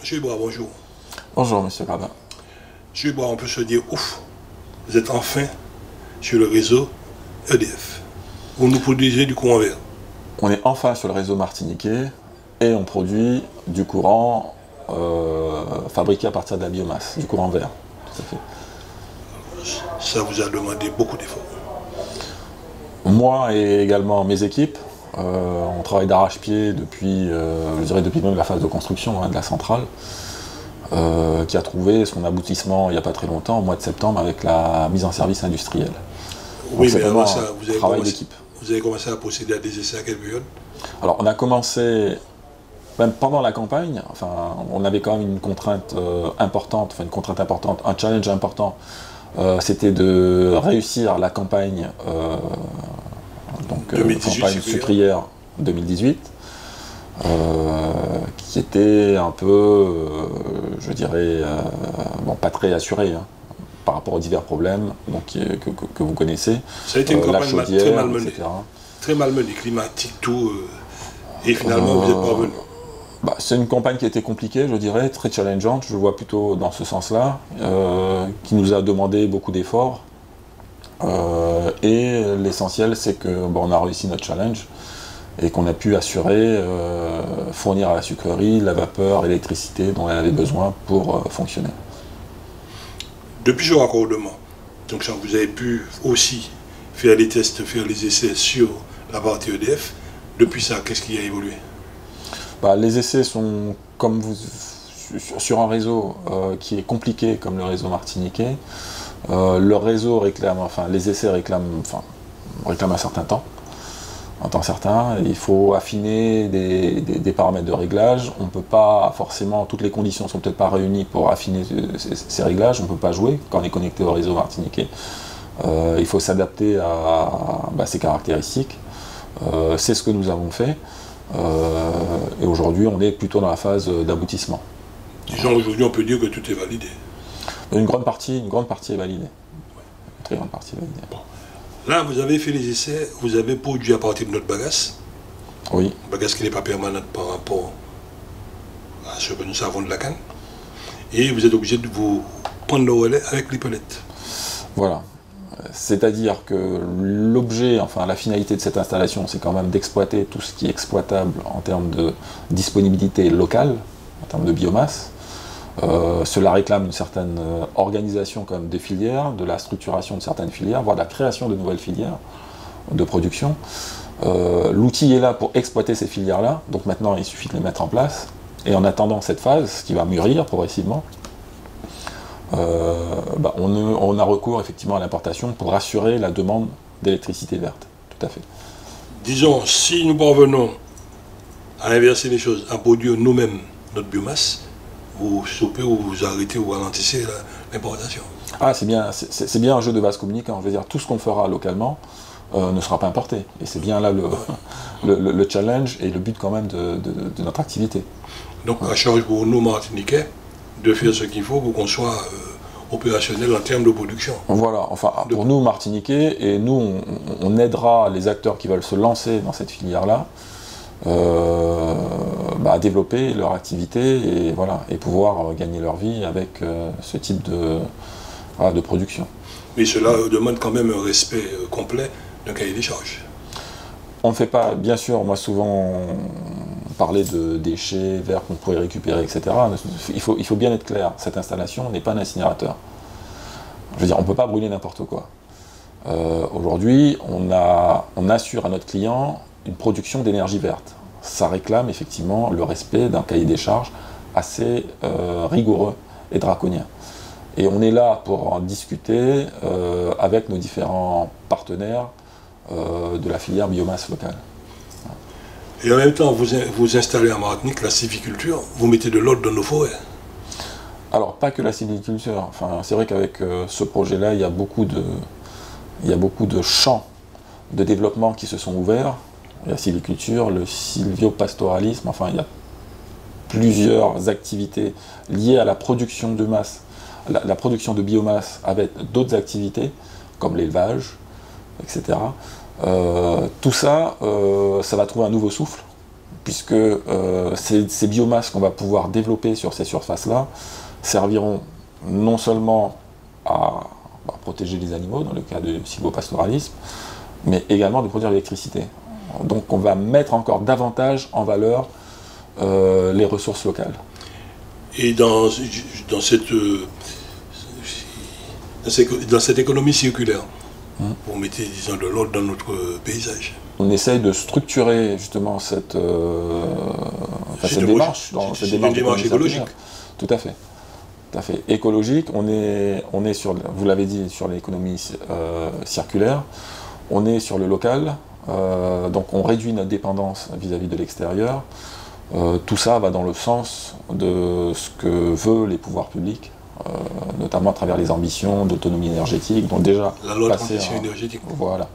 Monsieur Iboire, bonjour. Bonjour, monsieur Grabin. Monsieur Iboire, on peut se dire, ouf, vous êtes enfin sur le réseau EDF. Vous nous produisez du courant vert. On est enfin sur le réseau martiniquais et on produit du courant fabriqué à partir de la biomasse, du courant vert. Tout à fait. Ça vous a demandé beaucoup d'efforts. Moi et également mes équipes, on travaille d'arrache-pied depuis, je dirais depuis même la phase de construction de la centrale, qui a trouvé son aboutissement il n'y a pas très longtemps, au mois de septembre, avec la mise en service industrielle. Oui, mais avant ça, vous avez commencé à procéder à des essais à quelle période? Alors, on a commencé, même pendant la campagne, enfin, on avait quand même une contrainte importante, un challenge important, c'était de réussir la campagne, campagne sucrière 2018, qui était un peu, je dirais, pas très assurée, hein, par rapport aux divers problèmes que vous connaissez. Ça a été une campagne très malmenée, très malmenée, climatique, tout, et finalement vous êtes parvenu. C'est une campagne qui a été compliquée, je dirais, très challengeante, je vois plutôt dans ce sens-là, qui nous a demandé beaucoup d'efforts. Et l'essentiel, c'est qu'on a réussi notre challenge et qu'on a pu assurer, fournir à la sucrerie la vapeur et l'électricité dont elle avait besoin pour fonctionner. Depuis ce raccordement, donc ça, vous avez pu aussi faire les tests, faire les essais sur la partie EDF. Depuis ça, qu'est-ce qui a évolué? Les essais sont, comme sur un réseau qui est compliqué comme le réseau martiniquais. Le réseau réclame, les essais réclament un certain temps. Un temps certain, il faut affiner des paramètres de réglage. On ne peut pas forcément, toutes les conditions ne sont peut-être pas réunies pour affiner ces réglages. On ne peut pas jouer quand on est connecté au réseau martiniquais. Il faut s'adapter à ces caractéristiques. C'est ce que nous avons fait. Et aujourd'hui, on est plutôt dans la phase d'aboutissement. Disons, aujourd'hui, on peut dire que tout est validé. Une grande partie est validée. Une très grande partie est validée. Bon. Là, vous avez fait les essais, vous avez produit à partir de notre bagasse. Oui. Une bagasse qui n'est pas permanente par rapport à ce que nous savons de la canne. Et vous êtes obligé de vous prendre le relais avec les palettes. Voilà. C'est-à-dire que l'objet, la finalité de cette installation, c'est quand même d'exploiter tout ce qui est exploitable en termes de disponibilité locale, en termes de biomasse. Cela réclame une certaine organisation quand même des filières, de la structuration de certaines filières, voire de la création de nouvelles filières de production. L'outil est là pour exploiter ces filières-là, donc maintenant il suffit de les mettre en place. Et en attendant cette phase, qui va mûrir progressivement, on a recours effectivement à l'importation pour assurer la demande d'électricité verte. Tout à fait. Disons, si nous parvenons à inverser les choses, à produire nous-mêmes notre biomasse, vous stoppez ou vous arrêtez ou ralentissez l'importation. C'est bien un jeu de vase communicant. Je veux dire, tout ce qu'on fera localement ne sera pas importé. Et c'est bien là le challenge et le but quand même de notre activité. Donc, à charge pour nous, Martiniquais, de faire ce qu'il faut pour qu'on soit opérationnel en termes de production. Voilà, pour nous, Martiniquais, et nous, on aidera les acteurs qui veulent se lancer dans cette filière-là, à développer leur activité et pouvoir gagner leur vie avec ce type de production. Mais cela demande quand même un respect complet d'un cahier des charges. On ne fait pas, bien sûr, moi souvent parler de déchets verts qu'on pourrait récupérer, etc. Il faut bien être clair, cette installation n'est pas un incinérateur. Je veux dire, on ne peut pas brûler n'importe quoi. Aujourd'hui, on assure à notre client une production d'énergie verte. Ça réclame effectivement le respect d'un cahier des charges assez rigoureux et draconien. Et on est là pour en discuter avec nos différents partenaires de la filière biomasse locale. Et en même temps, vous installez en Martinique la sylviculture, vous mettez de l'ordre dans nos forêts. Alors, pas que la sylviculture. C'est vrai qu'avec ce projet-là, il y a beaucoup de champs de développement qui se sont ouverts. La sylviculture, le sylviopastoralisme, il y a plusieurs activités liées à la production de masse, la production de biomasse avec d'autres activités, comme l'élevage, etc. Tout ça, ça va trouver un nouveau souffle puisque ces biomasses qu'on va pouvoir développer sur ces surfaces-là serviront non seulement à protéger les animaux, dans le cas de sylvopastoralisme, mais également de produire l'électricité. Donc on va mettre encore davantage en valeur les ressources locales. Et dans cette économie circulaire, vous mettez, disons, de l'ordre dans notre paysage. On essaye de structurer justement cette démarche. C'est une démarche écologique. Tout à fait. Tout à fait. Écologique, on est sur, vous l'avez dit, sur l'économie circulaire, on est sur le local, donc on réduit notre dépendance vis-à-vis de l'extérieur. Tout ça va dans le sens de ce que veulent les pouvoirs publics, notamment à travers les ambitions d'autonomie énergétique, donc déjà la loi de transition énergétique. Voilà.